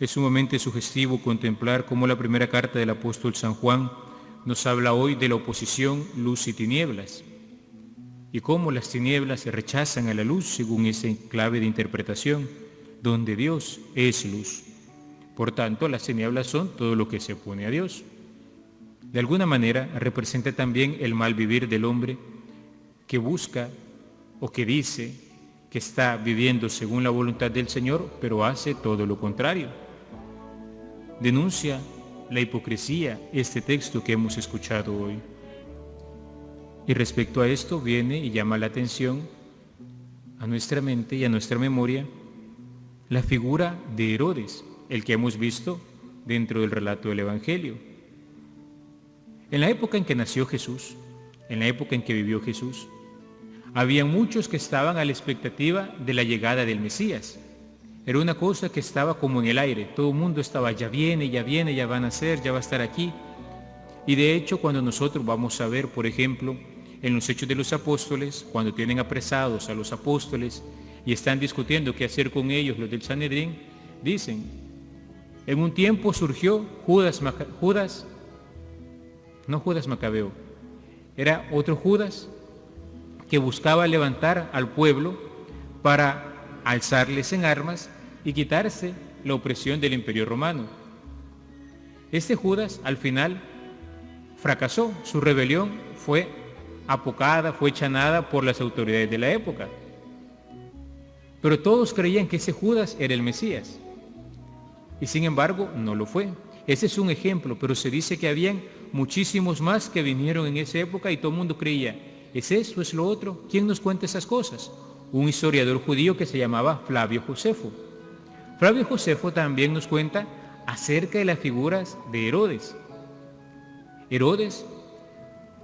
Es sumamente sugestivo contemplar cómo la primera carta del apóstol San Juan nos habla hoy de la oposición luz y tinieblas, y cómo las tinieblas se rechazan a la luz según esa clave de interpretación, donde Dios es luz. Por tanto, las tinieblas son todo lo que se opone a Dios. De alguna manera representa también el mal vivir del hombre que busca o que dice que está viviendo según la voluntad del Señor, pero hace todo lo contrario. Denuncia la hipocresía este texto que hemos escuchado hoy. Y respecto a esto viene y llama la atención a nuestra mente y a nuestra memoria la figura de Herodes, el que hemos visto dentro del relato del Evangelio. En la época en que nació Jesús, en la época en que vivió Jesús, había muchos que estaban a la expectativa de la llegada del Mesías. Era una cosa que estaba como en el aire. Todo el mundo estaba, ya viene, ya va a nacer, ya va a estar aquí. Y de hecho, cuando nosotros vamos a ver, por ejemplo, en los Hechos de los Apóstoles, cuando tienen apresados a los apóstoles y están discutiendo qué hacer con ellos, los del Sanedrín, dicen, en un tiempo surgió Judas Macabeo, era otro Judas que buscaba levantar al pueblo para alzarles en armas y quitarse la opresión del Imperio Romano. Este Judas al final fracasó, su rebelión fue apocada, fue chanada por las autoridades de la época. Pero todos creían que ese Judas era el Mesías. Y sin embargo, no lo fue. Ese es un ejemplo, pero se dice que habían muchísimos más que vinieron en esa época y todo el mundo creía, ¿es esto, es lo otro? ¿Quién nos cuenta esas cosas? Un historiador judío que se llamaba Flavio Josefo. Flavio Josefo también nos cuenta acerca de las figuras de Herodes. Herodes,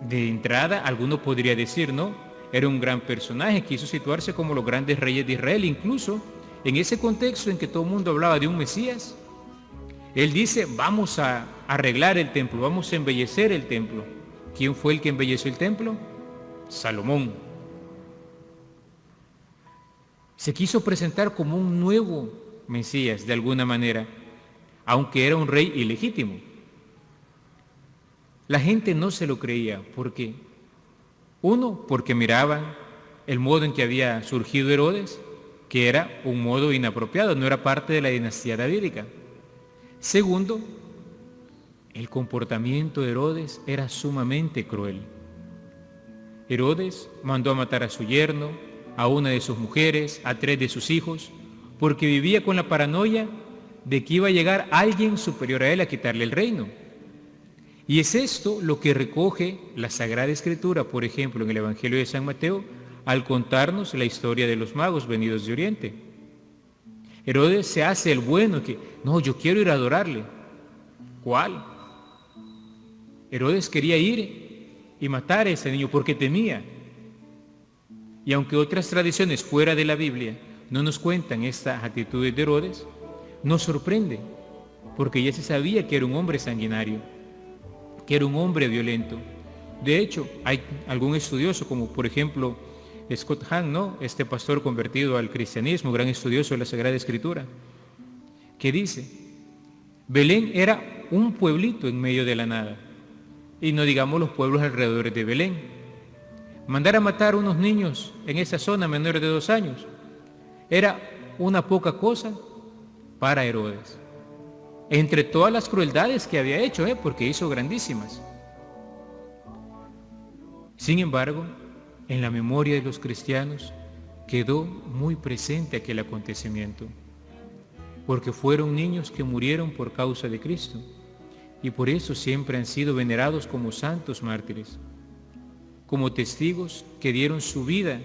de entrada, alguno podría decir, ¿no? Era un gran personaje, quiso situarse como los grandes reyes de Israel, incluso en ese contexto en que todo el mundo hablaba de un Mesías. Él dice, vamos a arreglar el templo, vamos a embellecer el templo. ¿Quién fue el que embelleció el templo? Salomón. Se quiso presentar como un nuevo Mesías, de alguna manera, aunque era un rey ilegítimo. La gente no se lo creía. ¿Por qué? Uno, porque miraban el modo en que había surgido Herodes, que era un modo inapropiado, no era parte de la dinastía davídica. Segundo, el comportamiento de Herodes era sumamente cruel. Herodes mandó a matar a su yerno, a una de sus mujeres, a 3 de sus hijos, porque vivía con la paranoia de que iba a llegar alguien superior a él a quitarle el reino. Y es esto lo que recoge la Sagrada Escritura, por ejemplo, en el Evangelio de San Mateo, al contarnos la historia de los magos venidos de Oriente. Herodes se hace el bueno, que no, yo quiero ir a adorarle. ¿Cuál? Herodes quería ir y matar a ese niño porque temía. Y aunque otras tradiciones fuera de la Biblia no nos cuentan estas actitudes de Herodes, nos sorprende, porque ya se sabía que era un hombre sanguinario, que era un hombre violento. De hecho, hay algún estudioso, como por ejemplo Scott Hahn, ¿no? Este pastor convertido al cristianismo, gran estudioso de la Sagrada Escritura, que dice, Belén era un pueblito en medio de la nada, y no digamos los pueblos alrededor de Belén. Mandar a matar a unos niños en esa zona menores de 2 años era una poca cosa para Herodes, entre todas las crueldades que había hecho, porque hizo grandísimas. Sin embargo, en la memoria de los cristianos quedó muy presente aquel acontecimiento, porque fueron niños que murieron por causa de Cristo, y por eso siempre han sido venerados como santos mártires, como testigos que dieron su vida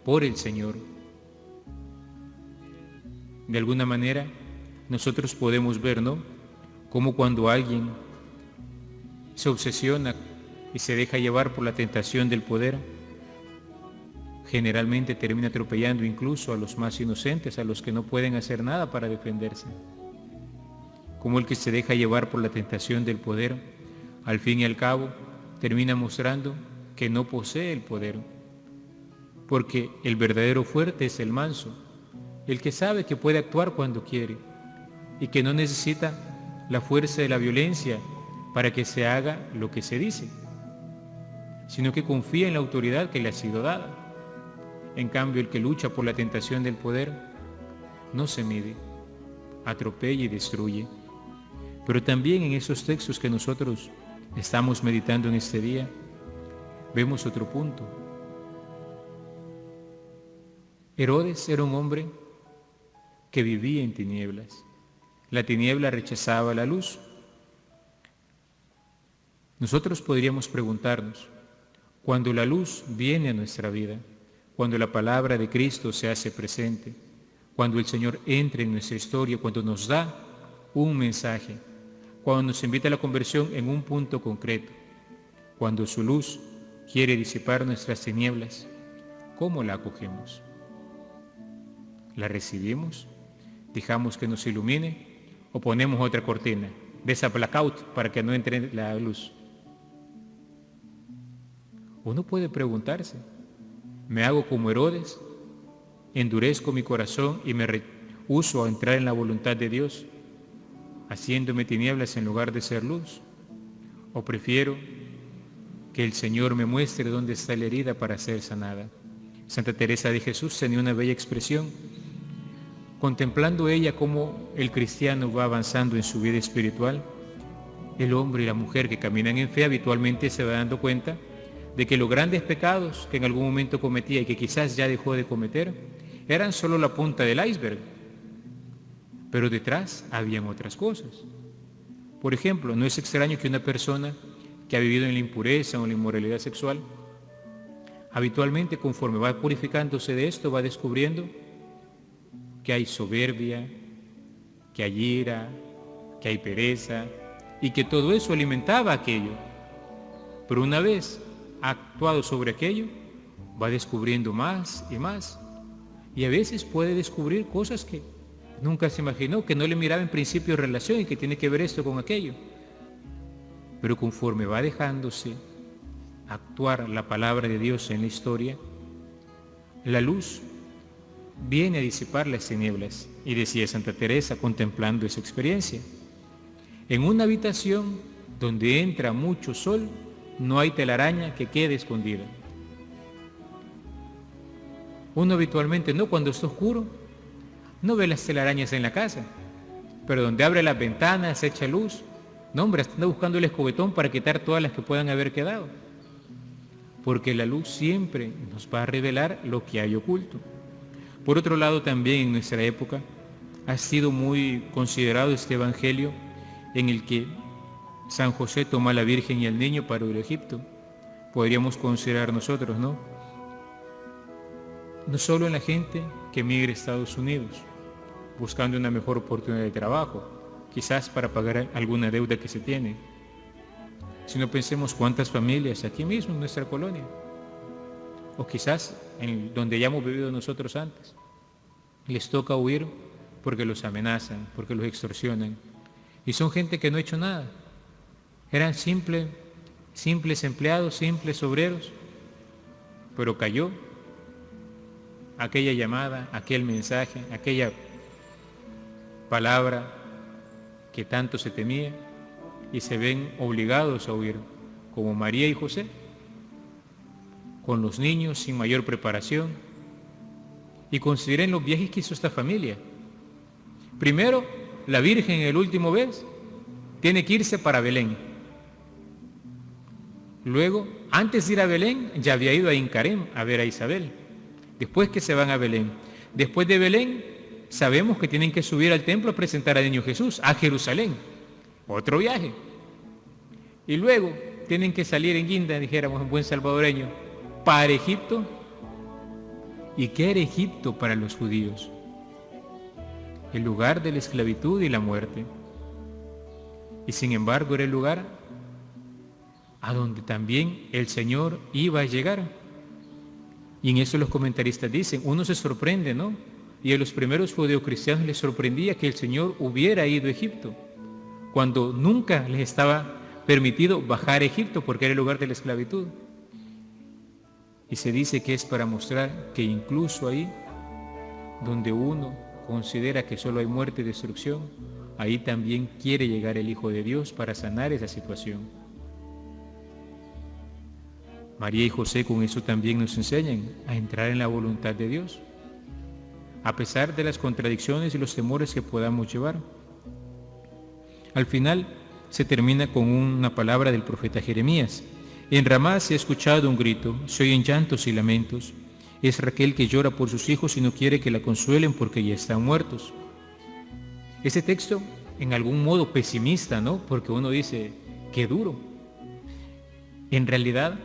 por el Señor. De alguna manera, nosotros podemos ver, ¿no?, cómo cuando alguien se obsesiona y se deja llevar por la tentación del poder, generalmente termina atropellando incluso a los más inocentes, a los que no pueden hacer nada para defenderse. Como el que se deja llevar por la tentación del poder, al fin y al cabo, termina mostrando que no posee el poder, porque el verdadero fuerte es el manso, el que sabe que puede actuar cuando quiere, y que no necesita la fuerza de la violencia para que se haga lo que se dice, sino que confía en la autoridad que le ha sido dada. En cambio, el que lucha por la tentación del poder no se mide, atropella y destruye. Pero también en esos textos que nosotros estamos meditando en este día, vemos otro punto. Herodes era un hombre que vivía en tinieblas. La tiniebla rechazaba la luz. Nosotros podríamos preguntarnos, cuando la luz viene a nuestra vida, cuando la palabra de Cristo se hace presente, cuando el Señor entra en nuestra historia, cuando nos da un mensaje, cuando nos invita a la conversión en un punto concreto, cuando su luz quiere disipar nuestras tinieblas, ¿cómo la acogemos? ¿La recibimos? ¿Dejamos que nos ilumine? ¿O ponemos otra cortina de esa blackout para que no entre la luz? Uno puede preguntarse, ¿me hago como Herodes? ¿Endurezco mi corazón y me rehúso a entrar en la voluntad de Dios, haciéndome tinieblas en lugar de ser luz? ¿O prefiero que el Señor me muestre dónde está la herida para ser sanada? Santa Teresa de Jesús tenía una bella expresión, contemplando ella cómo el cristiano va avanzando en su vida espiritual. El hombre y la mujer que caminan en fe habitualmente se va dando cuenta de que los grandes pecados que en algún momento cometía y que quizás ya dejó de cometer, eran solo la punta del iceberg, pero detrás habían otras cosas. Por ejemplo, no es extraño que una persona que ha vivido en la impureza o en la inmoralidad sexual, habitualmente conforme va purificándose de esto, va descubriendo que hay soberbia, que hay ira, que hay pereza, y que todo eso alimentaba aquello. Pero una vez ha actuado sobre aquello, va descubriendo más y más. Y a veces puede descubrir cosas que nunca se imaginó, que no le miraba en principio relación y que tiene que ver esto con aquello. Pero conforme va dejándose actuar la palabra de Dios en la historia, la luz viene a disipar las tinieblas. Y decía Santa Teresa contemplando esa experiencia, en una habitación donde entra mucho sol, no hay telaraña que quede escondida. Uno habitualmente, no, cuando está oscuro, no ve las telarañas en la casa, pero donde abre las ventanas, echa luz, no, hombre, anda buscando el escobetón para quitar todas las que puedan haber quedado. Porque la luz siempre nos va a revelar lo que hay oculto. Por otro lado, también en nuestra época ha sido muy considerado este evangelio en el que San José toma a la Virgen y al niño para ir a Egipto. Podríamos considerar nosotros, ¿no? No solo en la gente que migra a Estados Unidos, buscando una mejor oportunidad de trabajo, quizás para pagar alguna deuda que se tiene, sino pensemos cuántas familias aquí mismo en nuestra colonia, o quizás en donde ya hemos vivido nosotros antes, les toca huir porque los amenazan, porque los extorsionan, y son gente que no ha hecho nada, eran simples empleados, simples obreros, pero cayó aquella llamada, aquel mensaje, aquella palabra que tanto se temía, y se ven obligados a huir, como María y José, con los niños sin mayor preparación. Y consideren los viajes que hizo esta familia. Primero, la Virgen el último vez tiene que irse para Belén. Luego, antes de ir a Belén, ya había ido a Incarem a ver a Isabel. Después que se van a Belén. Después de Belén, sabemos que tienen que subir al templo a presentar al niño Jesús, a Jerusalén. Otro viaje. Y luego tienen que salir en guinda, dijéramos en buen salvadoreño, para Egipto. ¿Y qué era Egipto para los judíos? El lugar de la esclavitud y la muerte. Y sin embargo era el lugar a donde también el Señor iba a llegar. Y en eso los comentaristas dicen, uno se sorprende, ¿no? Y a los primeros judeocristianos les sorprendía que el Señor hubiera ido a Egipto, cuando nunca les estaba permitido bajar a Egipto porque era el lugar de la esclavitud. Y se dice que es para mostrar que incluso ahí, donde uno considera que solo hay muerte y destrucción, ahí también quiere llegar el Hijo de Dios para sanar esa situación. María y José con eso también nos enseñan a entrar en la voluntad de Dios, a pesar de las contradicciones y los temores que podamos llevar. Al final se termina con una palabra del profeta Jeremías. En Ramá se ha escuchado un grito, se oyen llantos y lamentos. Es Raquel que llora por sus hijos y no quiere que la consuelen porque ya están muertos. Ese texto, en algún modo pesimista, ¿no? Porque uno dice, qué duro. En realidad,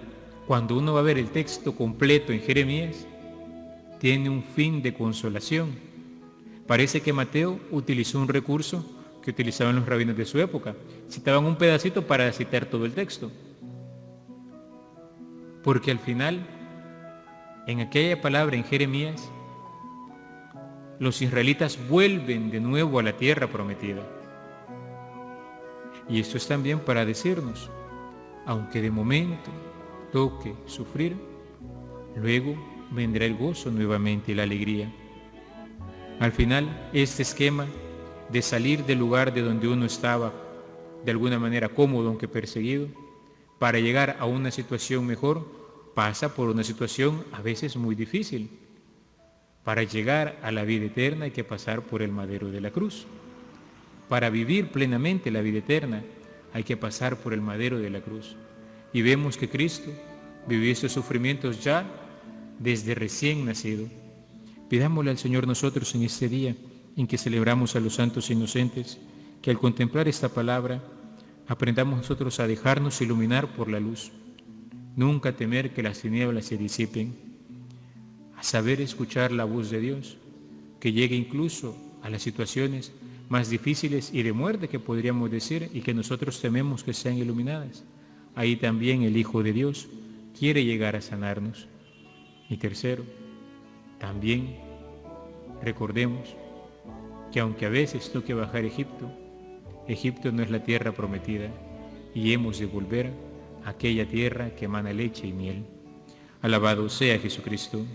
cuando uno va a ver el texto completo en Jeremías, tiene un fin de consolación. Parece que Mateo utilizó un recurso que utilizaban los rabinos de su época. Citaban un pedacito para citar todo el texto. Porque al final, en aquella palabra en Jeremías, los israelitas vuelven de nuevo a la tierra prometida. Y esto es también para decirnos, aunque de momento toque sufrir, luego vendrá el gozo nuevamente y la alegría. Al final, este esquema de salir del lugar de donde uno estaba de alguna manera cómodo aunque perseguido, para llegar a una situación mejor, pasa por una situación a veces muy difícil. Para llegar a la vida eterna hay que pasar por el madero de la cruz. Para vivir plenamente la vida eterna hay que pasar por el madero de la cruz. Y vemos que Cristo vivió estos sufrimientos ya desde recién nacido. Pidámosle al Señor nosotros en este día en que celebramos a los santos inocentes, que al contemplar esta palabra aprendamos nosotros a dejarnos iluminar por la luz, nunca temer que las tinieblas se disipen, a saber escuchar la voz de Dios, que llegue incluso a las situaciones más difíciles y de muerte que podríamos decir y que nosotros tememos que sean iluminadas. Ahí también el Hijo de Dios quiere llegar a sanarnos. Y tercero, también recordemos que aunque a veces toque bajar Egipto, Egipto no es la tierra prometida y hemos de volver a aquella tierra que emana leche y miel. Alabado sea Jesucristo.